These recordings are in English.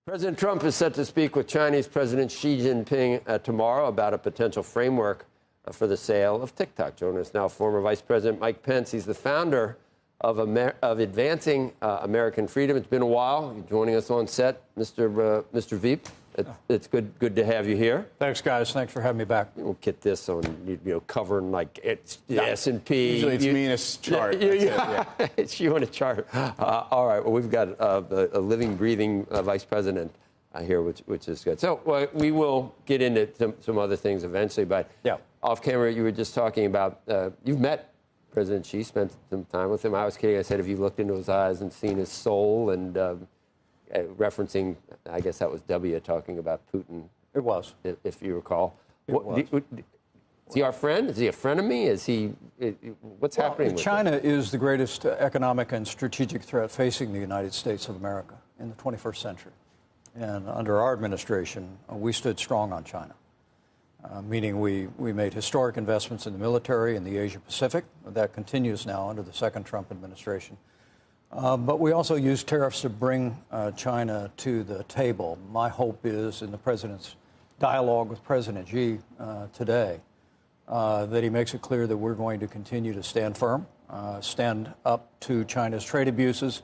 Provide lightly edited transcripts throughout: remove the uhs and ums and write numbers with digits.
President Trump is set to speak with Chinese President Xi Jinping tomorrow about a potential framework for the sale of Tik Tok. Joining us now, former Vice President Mike Pence. He's the founder of Advancing American Freedom. It's been a while. You're joining us on set, Mr. Veep. It's good to have you here. Thanks, guys. Thanks for having me back. We'll get this on, covering like it's S&P. Usually it's me in a chart. It's you on a chart. All right. Well, we've got a living, breathing vice president here, which is good. So we will get into some other things eventually. But off camera, you were just talking about you've met President Xi, spent some time with him. I was kidding. I said, have you looked into his eyes and seen his soul? And referencing, I guess that was W talking about Putin. It was. If you recall. Was. Is he our friend? Is he a frenemy? Is he? What's happening with China is the greatest economic and strategic threat facing the United States of America in the 21st century. And under our administration, we stood strong on China, meaning we made historic investments in the military in the Asia-Pacific. That continues now under the second Trump administration. But we also use tariffs to bring China to the table. My hope is, in the president's dialogue with President Xi today, that he makes it clear that we're going to continue to stand firm, stand up to China's trade abuses,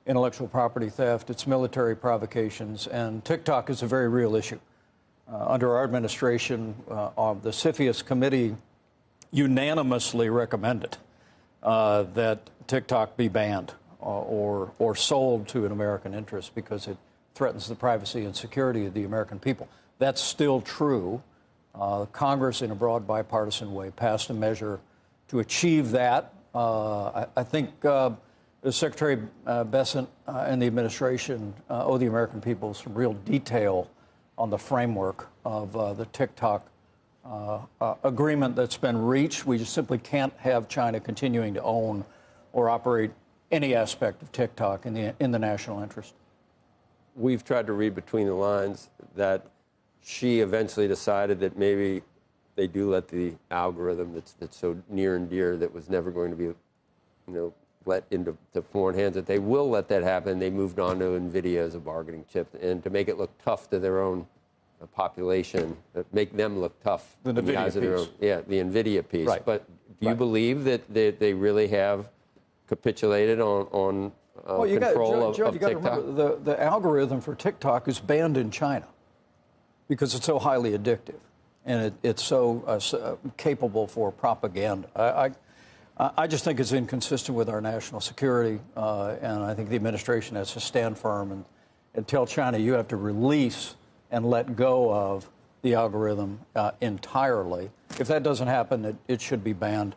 intellectual property theft, its military provocations, and TikTok is a very real issue. Under our administration, the CFIUS committee unanimously recommended that TikTok be banned or sold to an American interest because it threatens the privacy and security of the American people. That's still true. Congress, in a broad bipartisan way, passed a measure to achieve that. I think Secretary Bessent and the administration owe the American people some real detail on the framework of the TikTok agreement that's been reached. We just simply can't have China continuing to own or operate any aspect of TikTok in the national interest. We've tried to read between the lines that she eventually decided that maybe they do let the algorithm that's so near and dear that was never going to be, let into foreign hands, that they will let that happen. They moved on to NVIDIA as a bargaining chip, and to make it look tough to their own population, make them look tough. The NVIDIA piece. The NVIDIA piece. Right. But do you believe that they really have capitulated on control of TikTok? You got to remember, the algorithm for TikTok is banned in China because it's so highly addictive and it's so capable for propaganda. I just think it's inconsistent with our national security, and I think the administration has to stand firm and tell China, you have to release and let go of the algorithm entirely. If that doesn't happen, it should be banned.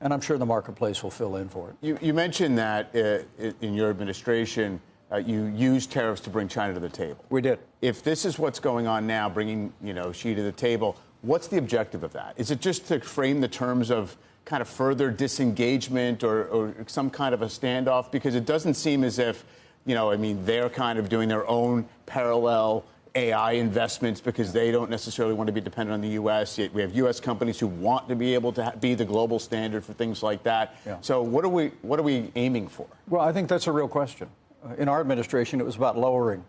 And I'm sure the marketplace will fill in for it. You mentioned that in your administration, you used tariffs to bring China to the table. We did. If this is what's going on now, bringing Xi to the table, what's the objective of that? Is it just to frame the terms of kind of further disengagement or some kind of a standoff? Because it doesn't seem as if, they're kind of doing their own parallel AI investments because they don't necessarily want to be dependent on the U.S. Yet we have U.S. companies who want to be able to be the global standard for things like that. Yeah. So what are we aiming for? Well, I think that's a real question. In our administration, it was about lowering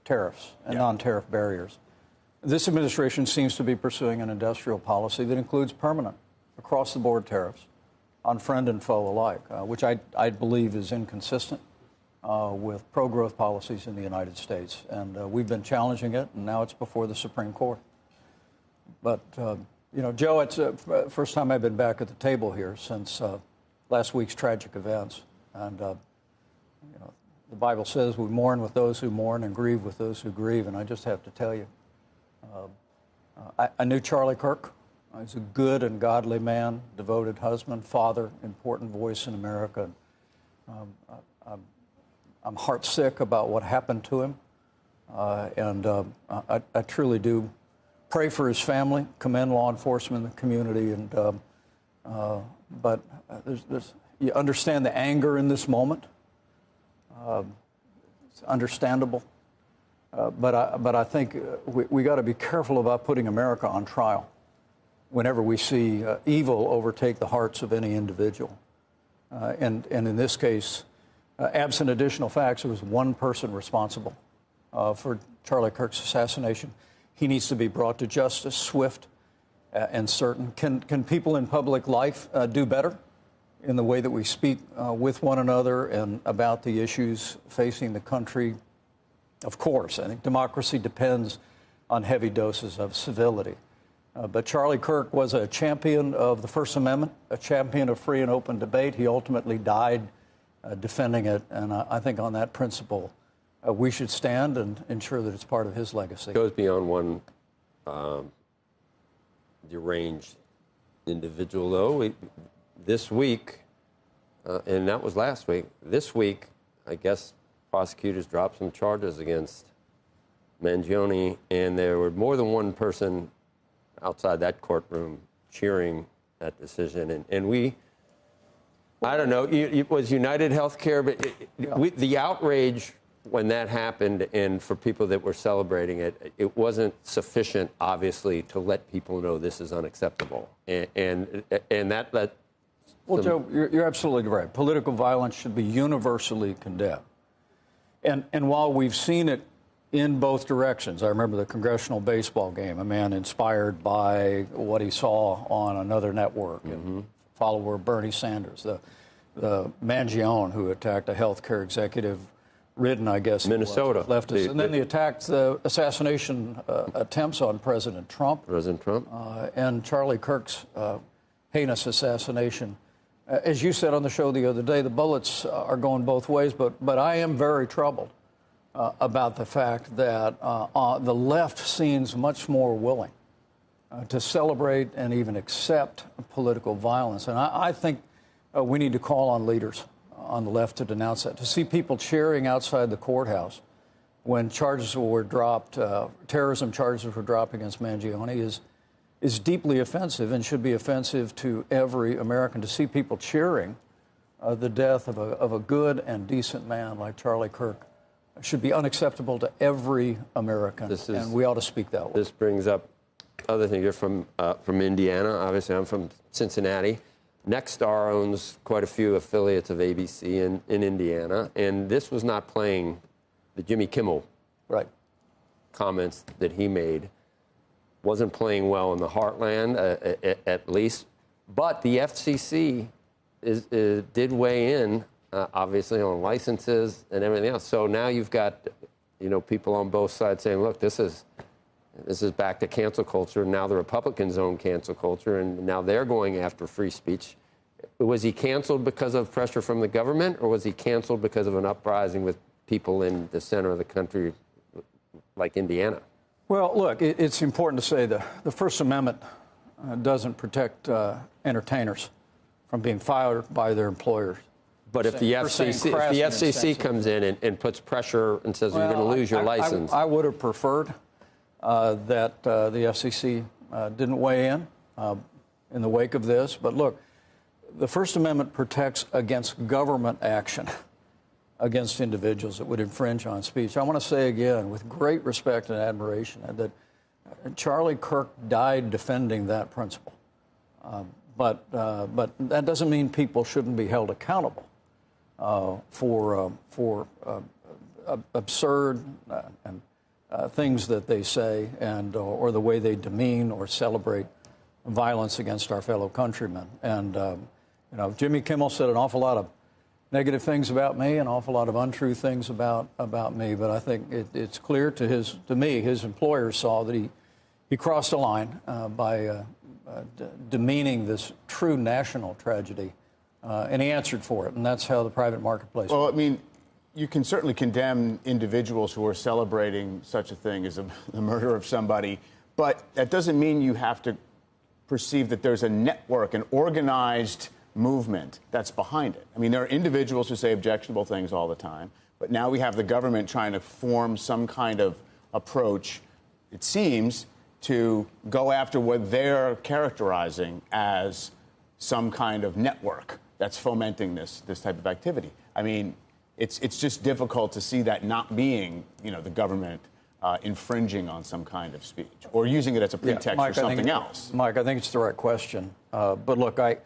tariffs and non-tariff barriers. This administration seems to be pursuing an industrial policy that includes permanent, across-the-board tariffs on friend and foe alike, which I believe is inconsistent with pro-growth policies in the United States. And we've been challenging it, and now it's before the Supreme Court. But, Joe, it's the first time I've been back at the table here since last week's tragic events. And, the Bible says we mourn with those who mourn and grieve with those who grieve. And I just have to tell you, I knew Charlie Kirk. He's a good and godly man, devoted husband, father, important voice in America. I'm heartsick about what happened to him, and I truly do pray for his family, commend law enforcement in the community, and but you understand the anger in this moment. It's understandable, but I think we got to be careful about putting America on trial whenever we see evil overtake the hearts of any individual, and in this case. Absent additional facts, there was one person responsible for Charlie Kirk's assassination. He needs to be brought to justice, swift and certain. Can people in public life do better in the way that we speak with one another and about the issues facing the country? Of course. I think democracy depends on heavy doses of civility. But Charlie Kirk was a champion of the First Amendment, a champion of free and open debate. He ultimately died defending it. And I think on that principle, we should stand and ensure that it's part of his legacy. It goes beyond one deranged individual, though. This week, and that was last week, this week, I guess prosecutors dropped some charges against Mangione, and there were more than one person outside that courtroom cheering that decision. And we, I don't know, it was United Healthcare, but the outrage when that happened, and for people that were celebrating it, it wasn't sufficient, obviously, to let people know this is unacceptable. And that let... Well, Joe, you're absolutely right. Political violence should be universally condemned. And while we've seen it in both directions, I remember the congressional baseball game, a man inspired by what he saw on another network, and follower of Bernie Sanders, the Mangione who attacked a healthcare executive, ridden, I guess, Minnesota leftist, and then he attacked the assassination attempts on President Trump. And Charlie Kirk's heinous assassination. As you said on the show the other day, the bullets are going both ways, but I am very troubled about the fact that the left seems much more willing to celebrate and even accept political violence. And I think we need to call on leaders on the left to denounce that. To see people cheering outside the courthouse when charges were dropped, terrorism charges were dropped against Mangione is deeply offensive and should be offensive to every American. To see people cheering the death of a good and decent man like Charlie Kirk should be unacceptable to every American, and we ought to speak that way. This brings up other things. You're from Indiana. Obviously, I'm from Cincinnati. Nexstar owns quite a few affiliates of ABC in Indiana, and this was not playing the Jimmy Kimmel comments that he made. Wasn't playing well in the heartland, at least. But the FCC did weigh in, obviously, on licenses and everything else. So now you've got, people on both sides saying, look, this is back to cancel culture. Now the Republicans own cancel culture, and now they're going after free speech. Was he canceled because of pressure from the government, or was he canceled because of an uprising with people in the center of the country, like Indiana? Well, look, it's important to say the First Amendment doesn't protect entertainers from being fired by their employers. But if the FCC comes in and puts pressure and says you're going to lose your license. I would have preferred that the FCC didn't weigh in the wake of this. But look, the First Amendment protects against government action against individuals that would infringe on speech. I want to say again, with great respect and admiration, that Charlie Kirk died defending that principle. But that doesn't mean people shouldn't be held accountable for absurd and things that they say or the way they demean or celebrate violence against our fellow countrymen. And Jimmy Kimmel said an awful lot of negative things about me, an awful lot of untrue things about me. But I think it's clear to me, his employers saw that he crossed a line by demeaning this true national tragedy, and he answered for it. And that's how the private marketplace works. Well, I mean, you can certainly condemn individuals who are celebrating such a thing as the murder of somebody, but that doesn't mean you have to perceive that there's a network, an organized movement that's behind it. I mean, there are individuals who say objectionable things all the time, but now we have the government trying to form some kind of approach, it seems, to go after what they're characterizing as some kind of network that's fomenting this type of activity. I mean, it's just difficult to see that not being, the government infringing on some kind of speech or using it as a pretext Mike, for something else. Mike, I think it's the right question. But look, I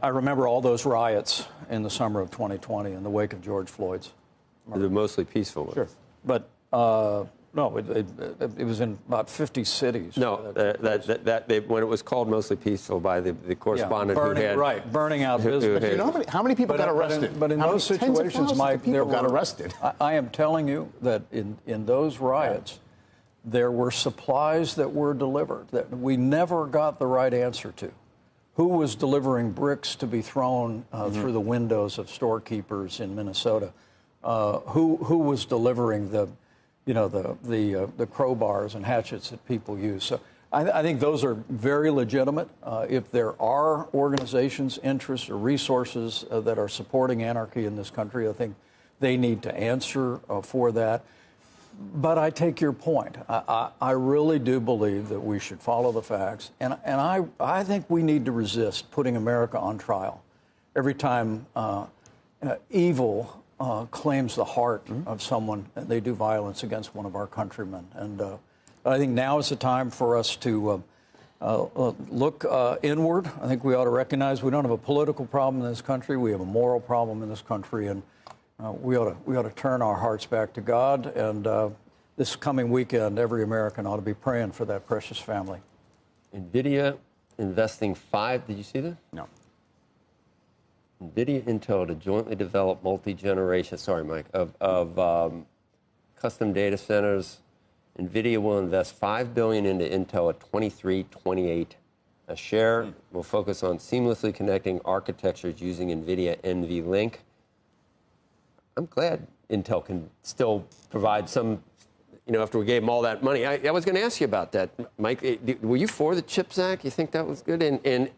remember all those riots in the summer of 2020 in the wake of George Floyd's murder. They're mostly peaceful ones. Sure. But No, it was in about 50 cities. No, when it was called mostly peaceful by the correspondent burning out business. You know how many people got arrested? But in those situations, Mike, people got arrested. I am telling you that in those riots, there were supplies that were delivered that we never got the right answer to. Who was delivering bricks to be thrown through the windows of storekeepers in Minnesota? Who was delivering the crowbars and hatchets that people use? So I think those are very legitimate. If there are organizations, interests, or resources that are supporting anarchy in this country, I think they need to answer for that. But I take your point. I really do believe that we should follow the facts. And I think we need to resist putting America on trial every time evil claims the heart of someone and they do violence against one of our countrymen. And I think now is the time for us to look inward. I think we ought to recognize we don't have a political problem in this country. We have a moral problem in this country. And we ought to turn our hearts back to God, and this coming weekend, every American ought to be praying for that precious family. NVIDIA investing did you see this? No. NVIDIA Intel to jointly develop multi-generation, of custom data centers. NVIDIA will invest $5 billion into Intel at $23.28 a share. Will focus on seamlessly connecting architectures using NVIDIA NVLink. I'm glad Intel can still provide some, after we gave them all that money. I was going to ask you about that, Mike. Were you for the CHIPS Act? You think that was good? And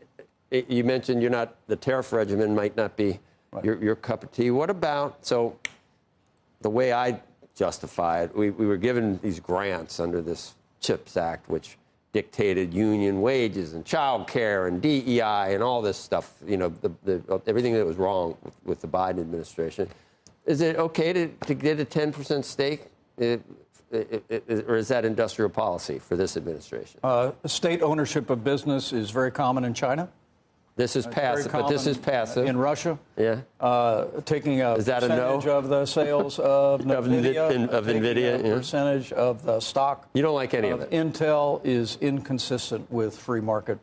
you mentioned the tariff regimen might not be your cup of tea. What about, the way I justify it, we were given these grants under this CHIPS Act, which dictated union wages and child care and DEI and all this stuff, everything that was wrong with the Biden administration. Is it okay to get a 10% stake, or is that industrial policy for this administration? State ownership of business is very common in China. This is passive, but this is passive. In Russia? Yeah. Taking a percentage of the sales of NVIDIA, a percentage of the stock. You don't like any of it? Intel is inconsistent with free market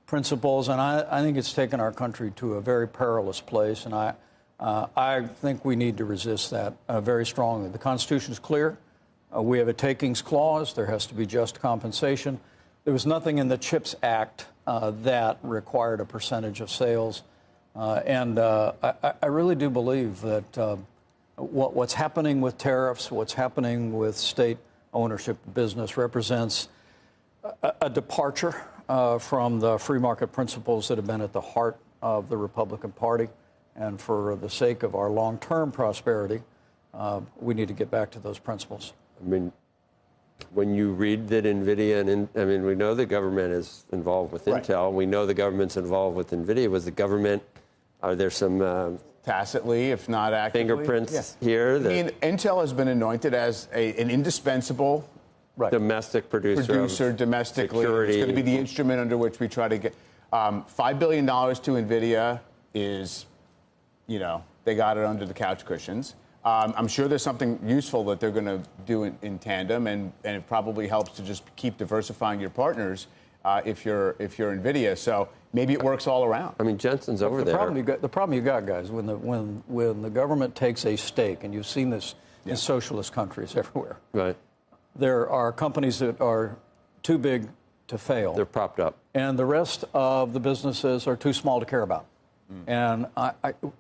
principles, and I think it's taken our country to a very perilous place, and I think we need to resist that very strongly. The Constitution is clear. We have a takings clause. There has to be just compensation. There was nothing in the CHIPS Act that required a percentage of sales. And I really do believe that what's happening with tariffs, what's happening with state ownership of business represents a departure from the free market principles that have been at the heart of the Republican Party. And for the sake of our long-term prosperity, we need to get back to those principles. I mean, when you read that NVIDIA, we know the government is involved with Intel. We know the government's involved with NVIDIA. Was the government, are there some tacitly, if not actively, fingerprints here? Intel has been anointed as an indispensable domestic producer domestically. Security. It's going to be the instrument under which we try to get $5 billion to NVIDIA is, they got it under the couch cushions. I'm sure there's something useful that they're going to do in tandem, and it probably helps to just keep diversifying your partners if you're NVIDIA. So maybe it works all around. Jensen's over there. The problem you got, guys, when the government takes a stake, and you've seen this in socialist countries everywhere. Right. There are companies that are too big to fail. They're propped up. And the rest of the businesses are too small to care about. And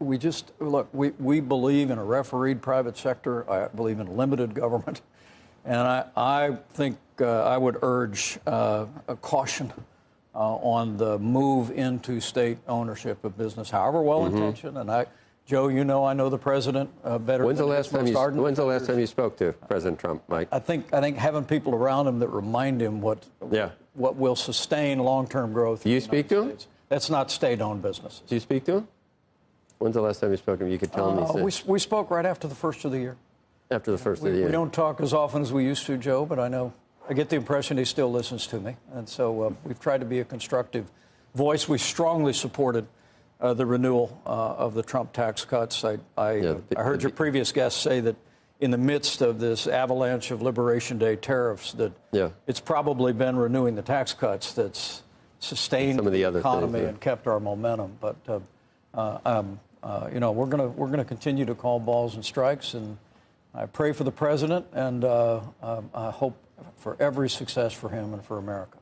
we believe in a refereed private sector. I believe in limited government. And I think I would urge a caution on the move into state ownership of business, however well-intentioned. And Joe, I know the president better. When's the last time you spoke to President Trump, Mike? I think having people around him that remind him what will sustain long-term growth. Do you speak to him? That's not state-owned businesses. Do you speak to him? When's the last time you spoke to him? You could tell me. We spoke right after the first of the year. After the first of the year. We don't talk as often as we used to, Joe, but I get the impression he still listens to me. And so we've tried to be a constructive voice. We strongly supported the renewal of the Trump tax cuts. I heard your previous guest say that in the midst of this avalanche of Liberation Day tariffs that it's probably been renewing the tax cuts that's sustained some of the other economy things, and kept our momentum. But you know, we're gonna continue to call balls and strikes, and I pray for the president, and I hope for every success for him and for America.